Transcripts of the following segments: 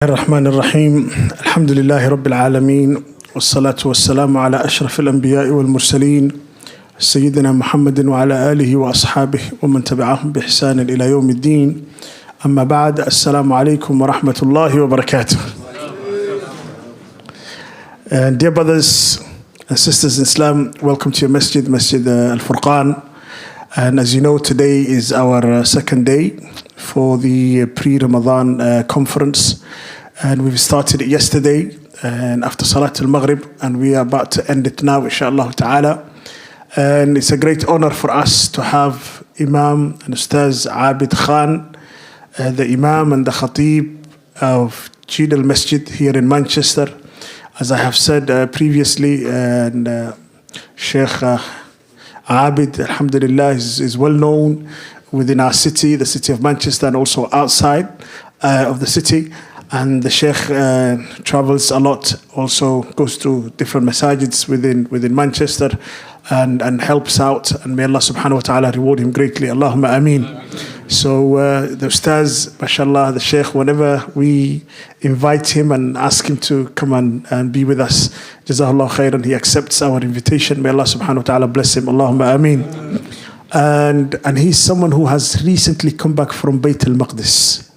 الرحمن الرحيم الحمد لله رب العالمين والصلاة والسلام على أشرف الأنبياء والمرسلين سيدنا محمد وعلى آله وأصحابه ومن تبعهم بإحسان إلى يوم الدين أما بعد السلام عليكم ورحمة الله وبركاته. And dear brothers and sisters in Islam, welcome to your Masjid, Masjid Alfurqan. And as you know, today is our second day for the pre-Ramadan conference, and we've started it yesterday and after Salat al-Maghrib, and we are about to end it now, inshallah ta'ala. And it's a great honor for us to have Imam and Ustaz Abid Khan, the Imam and the Khatib of Jid Masjid here in Manchester. As I have said previously, and Sheikh Abid, alhamdulillah, is well known within our city, the city of Manchester, and also outside of the city. And the Sheikh travels a lot, also goes to different masajids within Manchester and helps out. And may Allah subhanahu wa ta'ala reward him greatly. Allahumma ameen. So the Ustaz, mashallah, the Sheikh, whenever we invite him and ask him to come and be with us, Jazakallah khairan, he accepts our invitation. May Allah subhanahu wa ta'ala bless him. Allahumma ameen. And he's someone who has recently come back from Bayt al-Maqdis.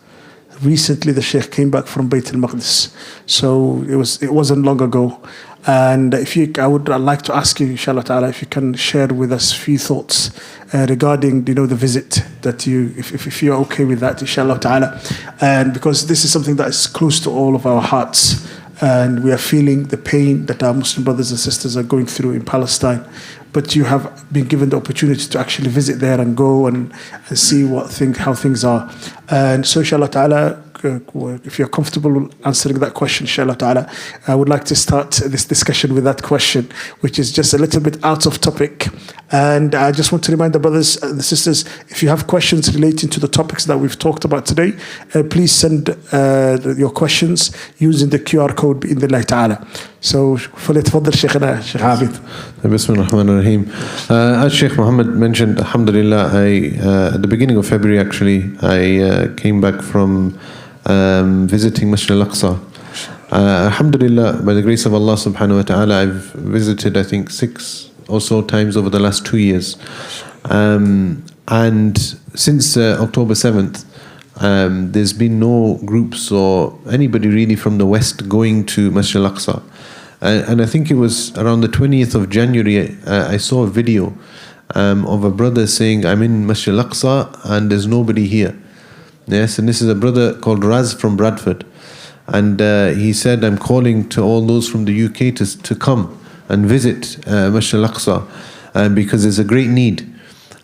Recently the Sheikh came back from Bayt al-Maqdis. So it wasn't long ago. And I would like to ask you, inshallah ta'ala, if you can share with us a few thoughts regarding, the visit that if you're okay with that, inshallah ta'ala. And because this is something that is close to all of our hearts, and we are feeling the pain that our Muslim brothers and sisters are going through in Palestine. But you have been given the opportunity to actually visit there and go and see how things are. And so, inshallah ta'ala, if you're comfortable answering that question, inshallah ta'ala, I would like to start this discussion with that question, which is just a little bit out of topic. And I just want to remind the brothers and the sisters, if you have questions relating to the topics that we've talked about today, please send your questions using the QR code بإذن ta'ala. So, فليتفضل شيخنا Sheikh Abid. Bismillah ar-Rahman ar-Rahim. As Sheikh Muhammad mentioned, alhamdulillah, at the beginning of February actually, I came back from visiting Masjid Al-Aqsa. Alhamdulillah, by the grace of Allah subhanahu wa ta'ala, I've visited I think 6 or so times over the last 2 years. And since October 7th, there's been no groups or anybody really from the West going to Masjid Al-Aqsa. And I think it was around the 20th of January, I saw a video of a brother saying, I'm in Masjid Al-Aqsa and there's nobody here. Yes, and this is a brother called Raz from Bradford. And he said, I'm calling to all those from the UK to come and visit Masjid Al-Aqsa because there's a great need.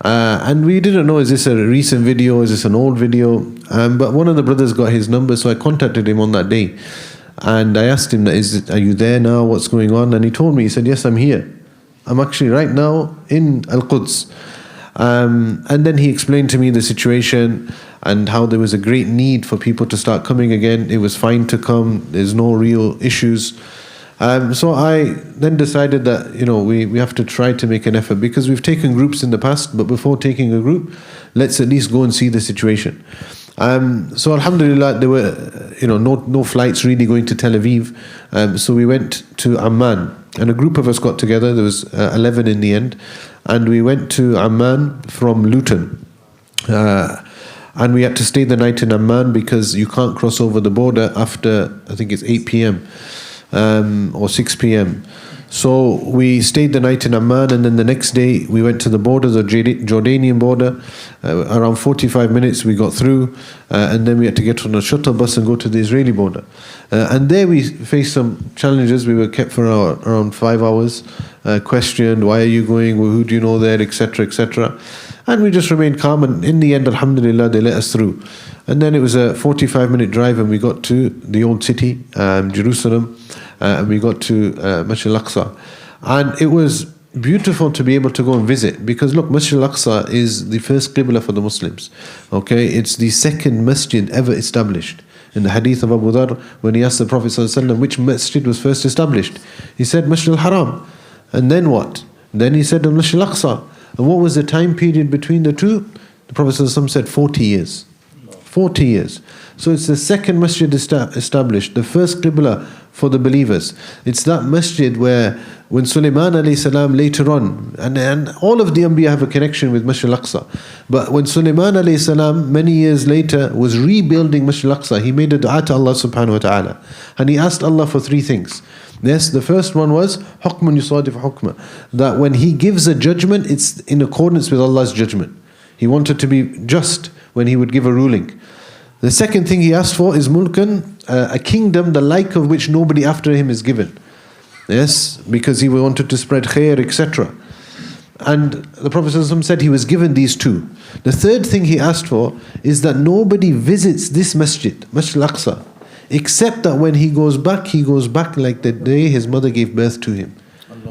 And we didn't know, is this a recent video, is this an old video? But one of the brothers got his number, so I contacted him on that day. And I asked him, are you there now? What's going on? And he told me, he said, yes, I'm here. I'm actually right now in Al-Quds. And then he explained to me the situation and how there was a great need for people to start coming again. It was fine to come. There's no real issues. So I then decided that, we have to try to make an effort because we've taken groups in the past, but before taking a group, let's at least go and see the situation. So alhamdulillah, there were, no flights really going to Tel Aviv. So we went to Amman, and a group of us got together. There was 11 in the end, and we went to Amman from Luton. And we had to stay the night in Amman because you can't cross over the border after, I think it's 8 p.m. Or 6 p.m. So we stayed the night in Amman, and then the next day we went to the border, the Jordanian border. Around 45 minutes we got through, and then we had to get on a shuttle bus and go to the Israeli border. And there we faced some challenges. We were kept for around 5 hours, questioned, why are you going, well, who do you know there, etc., etc. And we just remained calm, and in the end, alhamdulillah, they let us through. And then it was a 45-minute drive, and we got to the old city, Jerusalem, and we got to Masjid Al-Aqsa. And it was beautiful to be able to go and visit, because look, Masjid Al-Aqsa is the first qibla for the Muslims. Okay, it's the second masjid ever established. In the hadith of Abu Dharr, when he asked the Prophet ﷺ which masjid was first established, he said Masjid Al-Haram. And then what? Then he said Masjid Al-Aqsa. And what was the time period between the two? The Prophet ﷺ said 40 years. 40 years. So it's the second masjid established, the first qibla for the believers. It's that masjid where when Sulaiman alayhi salam later on, and all of the Anbiya have a connection with Masjid Al-Aqsa, but when Sulaiman alayhi salam many years later was rebuilding Masjid Al-Aqsa, he made a dua to Allah subhanahu wa ta'ala, and he asked Allah for three things. Yes, the first one was hukmun yusadif hukma, that when he gives a judgment, it's in accordance with Allah's judgment. He wanted to be just when he would give a ruling. The second thing he asked for is mulkan, a kingdom the like of which nobody after him is given. Yes, because he wanted to spread khair, etc. And the Prophet ﷺ said he was given these two. The third thing he asked for is that nobody visits this masjid, Masjid Al-Aqsa, except that when he goes back like the day his mother gave birth to him,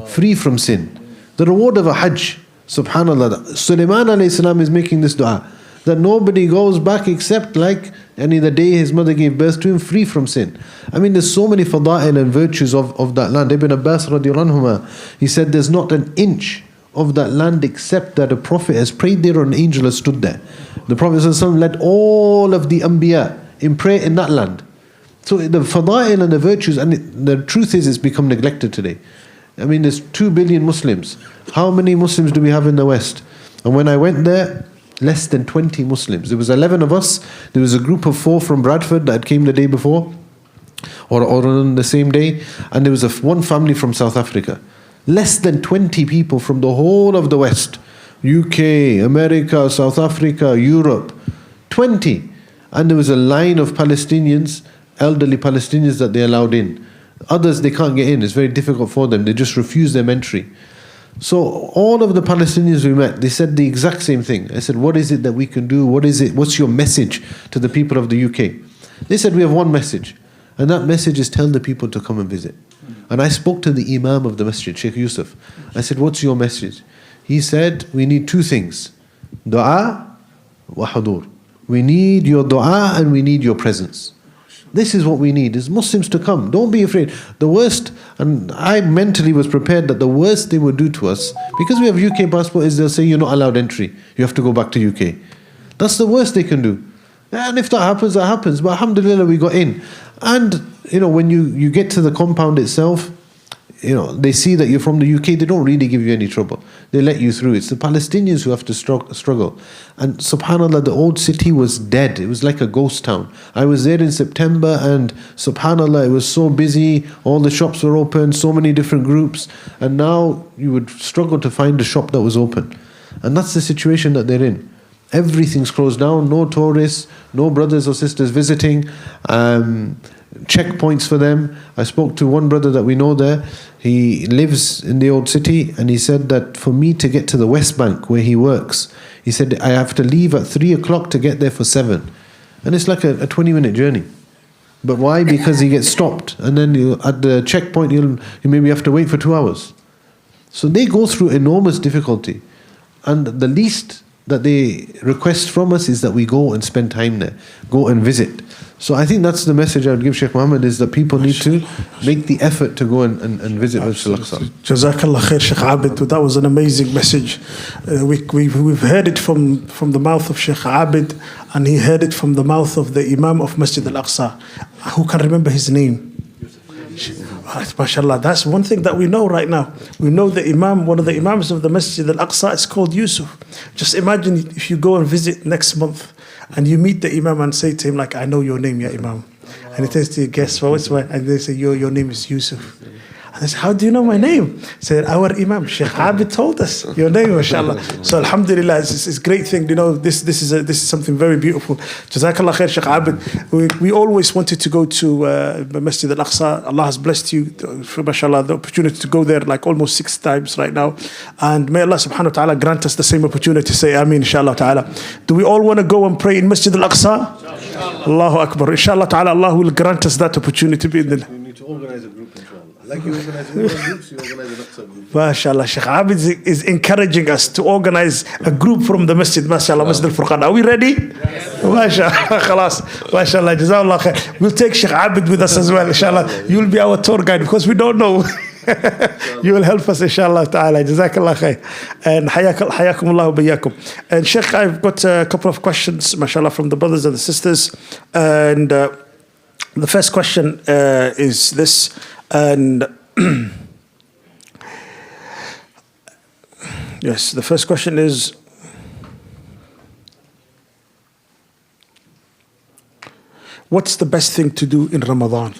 free from sin. The reward of a hajj, subhanallah. Sulaiman alayhi salam is making this dua, that nobody goes back except like the day his mother gave birth to him, free from sin. I mean, there's so many fada'il and virtues of that land. Ibn Abbas radiallahu anhuma, he said there's not an inch of that land except that a prophet has prayed there or an angel has stood there. The Prophet ﷺ led all of the Anbiya in prayer in that land. So the fada'il and the virtues, and the truth is it's become neglected today. I mean, there's 2 billion Muslims. How many Muslims do we have in the West? And when I went there, less than 20 Muslims. There was 11 of us. There was a group of 4 from Bradford that came the day before, or on the same day, and there was one family from South Africa. Less than 20 people from the whole of the West, UK, America, South Africa, Europe, 20. And there was a line of Palestinians, elderly Palestinians that they allowed in. Others they can't get in, it's very difficult for them, they just refuse them entry. So all of the Palestinians we met, they said the exact same thing. I said, what is it that we can do? What's your message to the people of the UK? They said, we have one message, and that message is tell the people to come and visit. And I spoke to the Imam of the Masjid, Sheikh Yusuf. I said, what's your message? He said, we need 2 things, dua wa hudur. We need your dua and we need your presence. This is what we need, is Muslims to come. Don't be afraid. The worst, and I mentally was prepared that the worst they would do to us, because we have UK passport, is they'll say you're not allowed entry. You have to go back to UK. That's the worst they can do. And if that happens, that happens. But alhamdulillah, we got in. And, when you get to the compound itself, they see that you're from the UK, they don't really give you any trouble. They let you through. It's the Palestinians who have to struggle. And subhanAllah, the old city was dead. It was like a ghost town. I was there in September and subhanAllah, it was so busy. All the shops were open, so many different groups. And now you would struggle to find a shop that was open. And that's the situation that they're in. Everything's closed down, no tourists, no brothers or sisters visiting. Checkpoints for them. I spoke to one brother that we know there. He lives in the old city, and he said that for me to get to the West Bank where he works, he said I have to leave at 3 o'clock to get there for 7, and it's like a 20-minute journey. But why? Because he gets stopped, and then at the checkpoint you maybe have to wait for 2 hours. So they go through enormous difficulty, and the least that they request from us is that we go and spend time there, go and visit. So I think that's the message I would give Sheikh Muhammad, is that people need to make the effort to go and visit Masjid Al-Aqsa. Jazakallah khair, Sheikh Abid. That was an amazing message. We've heard it from the mouth of Sheikh Abid, and he heard it from the mouth of the Imam of Masjid Al-Aqsa. Who can remember his name? MashaAllah, that's one thing that we know right now. We know the Imam, one of the Imams of the Masjid Al-Aqsa is called Yusuf. Just imagine if you go and visit next month and you meet the Imam and say to him, like, I know your name, ya Imam. And he says to you, guess what? And they say, your name is Yusuf. And they say, how do you know my name? Said, our Imam, Sheikh Abid told us your name, mashallah. So alhamdulillah, it's a great thing. This is something very beautiful. Jazakallah khair, Sheikh Abid. We always wanted to go to Masjid Al-Aqsa. Allah has blessed you, mashallah, the opportunity to go there like almost 6 times right now. And may Allah subhanahu wa ta'ala grant us the same opportunity. Say Ameen, inshallah ta'ala. Do we all want to go and pray in Masjid Al-Aqsa? Allahu Akbar. Inshallah ta'ala, Allah will grant us that opportunity. We need to organize a group, inshallah. Like you organize groups, you organize an Aqsa group. MashaAllah, Sheikh Abid is encouraging us to organize a group from the Masjid, MashaAllah, Masjid Al-Furqan. Are we ready? Yes. MashaAllah, khalas. MashaAllah, Jazakallah khair. We'll take Sheikh Abid with us as well, inshallah. You'll be our tour guide because we don't know. You will help us, inshallah ta'ala. Jazakallah khair. And hayakumullah bayakum. And Sheikh, I've got a couple of questions, mashallah, from the brothers and the sisters. And the first question is this. And yes, the first question is, what's the best thing to do in Ramadan?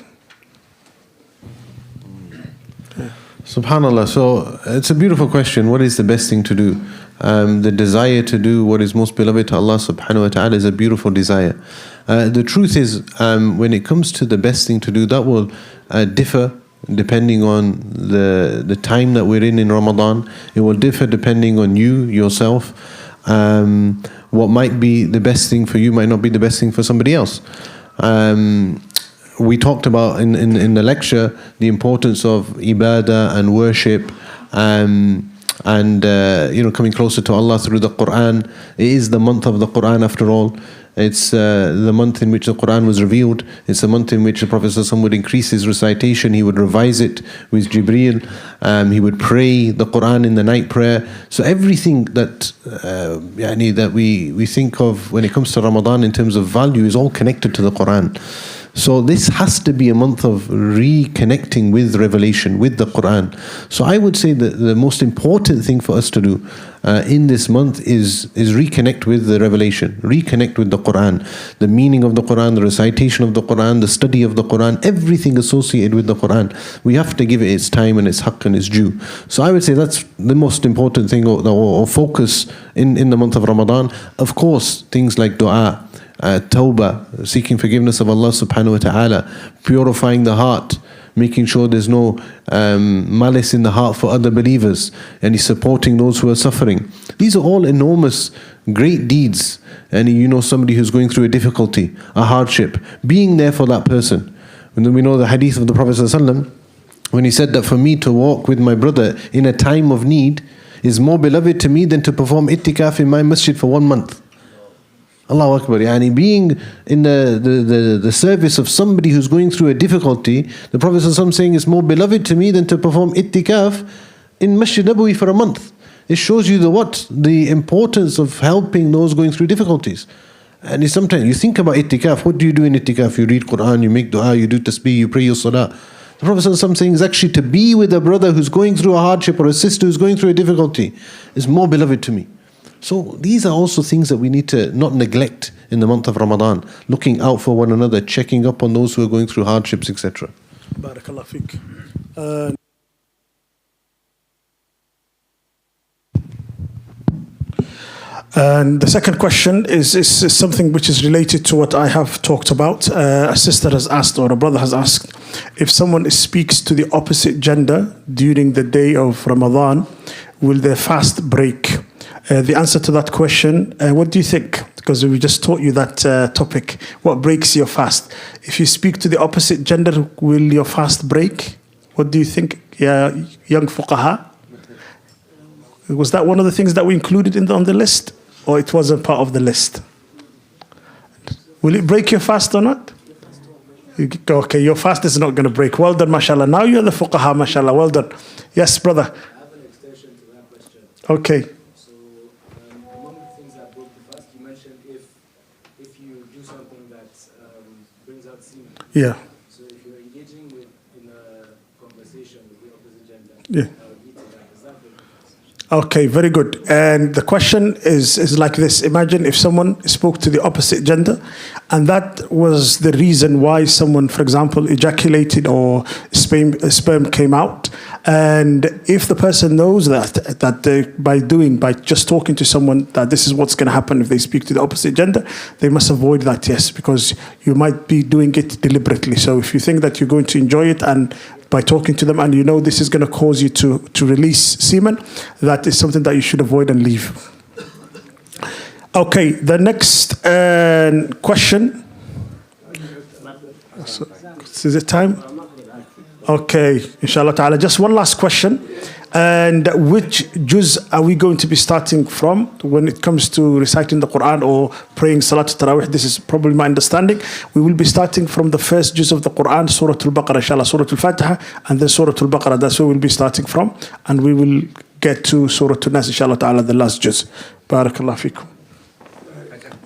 Subhanallah. So it's a beautiful question. What is the best thing to do? The desire to do what is most beloved to Allah subhanahu wa ta'ala is a beautiful desire. The truth is, when it comes to the best thing to do, that will differ depending on the time that we're in Ramadan. It will differ depending on you, yourself. What might be the best thing for you might not be the best thing for somebody else. We talked about in the lecture the importance of ibadah and worship, and coming closer to Allah through the Quran. It is the month of the Quran after all. It's the month in which the Quran was revealed. It's the month in which the Prophet ﷺ would increase his recitation. He would revise it with Jibreel. He would pray the Quran in the night prayer. So everything that that we think of when it comes to Ramadan in terms of value is all connected to the Quran. So this has to be a month of reconnecting with revelation, with the Quran. So I would say that the most important thing for us to do in this month is reconnect with the revelation, reconnect with the Quran, the meaning of the Quran, the recitation of the Quran, the study of the Quran, everything associated with the Quran. We have to give it its time and its haqq and its due. So I would say that's the most important thing or focus in the month of Ramadan. Of course, things like dua, tawbah, seeking forgiveness of Allah subhanahu wa ta'ala, purifying the heart, making sure there's no malice in the heart for other believers, and he's supporting those who are suffering. These are all enormous, great deeds. And you know somebody who's going through a difficulty, a hardship, being there for that person. And then we know the hadith of the Prophet ﷺ, when he said that for me to walk with my brother in a time of need is more beloved to me than to perform ittikaf in my masjid for 1 month. Allahu Akbar. Yani being in the service of somebody who's going through a difficulty, the Prophet ﷺ saying it's more beloved to me than to perform ittikaf in Masjid Nabawi for a month. It shows you the importance of helping those going through difficulties. And sometimes you think about ittikaf. What do you do in ittikaf? You read Quran, you make dua, you do tasbih, you pray your salah. The Prophet ﷺ saying is actually to be with a brother who's going through a hardship or a sister who's going through a difficulty is more beloved to me. So these are also things that we need to not neglect in the month of Ramadan, looking out for one another, checking up on those who are going through hardships, etc. Barakallah fiqh. And the second question is something which is related to what I have talked about. A sister has asked, or a brother has asked, if someone speaks to the opposite gender during the day of Ramadan, will their fast break? The answer to that question, what do you think? Because we just taught you that topic. What breaks your fast? If you speak to the opposite gender, will your fast break? What do you think, young fuqaha? Was that one of the things that we included on the list? Or it wasn't part of the list? Will it break your fast or not? Okay, your fast is not going to break. Well done, mashallah. Now you're the fuqaha, mashallah. Well done. Yes, brother. I have an extension to that question. Okay. So, one of the things that broke the fast, you mentioned if you do something that brings out semen. Yeah. So, if you're engaging in a conversation with the opposite gender, Yeah. that would lead to that. Is that break the fast? Okay, very good. And the question is like this. Imagine if someone spoke to the opposite gender, and that was the reason why someone, for example, ejaculated or sperm came out. And if the person knows that by just talking to someone that this is what's going to happen if they speak to the opposite gender, they must avoid that, yes, because you might be doing it deliberately. So if you think that you're going to enjoy it and by talking to them and you know this is going to cause you to release semen, that is something that you should avoid and leave. Okay, the next question. So, is it time? Okay, inshallah ta'ala. Just one last question. And which juz are we going to be starting from when it comes to reciting the Quran or praying Salat Tarawih? This is probably my understanding. We will be starting from the first juz of the Quran, Surah Al-Baqarah, inshallah, Surah Al-Fatiha, and then Surah Al-Baqarah. That's where we'll be starting from. And we will get to Surah Al-Nas, inshallah ta'ala, the last juz. Barakallah fikum.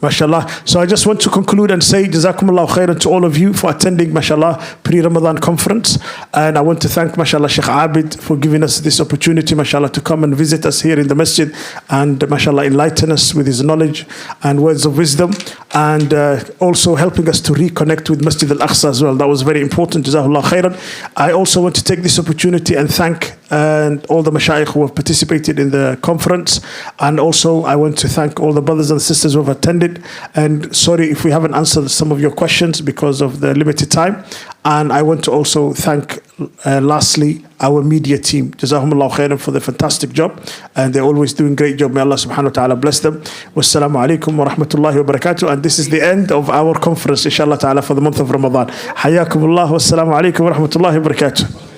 MashaAllah. So I just want to conclude and say Jazakumullah khairan to all of you for attending, MashaAllah, pre-Ramadan conference. And I want to thank, MashaAllah, Sheikh Abid for giving us this opportunity, MashaAllah, to come and visit us here in the masjid and, MashaAllah, enlighten us with his knowledge and words of wisdom, and also helping us to reconnect with Masjid Al-Aqsa as well. That was very important. Jazakumullah khairan. I also want to take this opportunity and thank all the mashayikh who have participated in the conference. And also I want to thank all the brothers and sisters who have attended. And sorry if we haven't answered some of your questions because of the limited time. And I want to also thank, lastly, our media team. Jazakumullah khairan for the fantastic job. And they're always doing great job. May Allah subhanahu wa ta'ala bless them. Wassalamu alaikum wa rahmatullahi wa barakatuh. And this is the end of our conference, inshallah ta'ala, for the month of Ramadan. Hayakumullah. Wassalamu alaikum wa rahmatullahi wa barakatuh.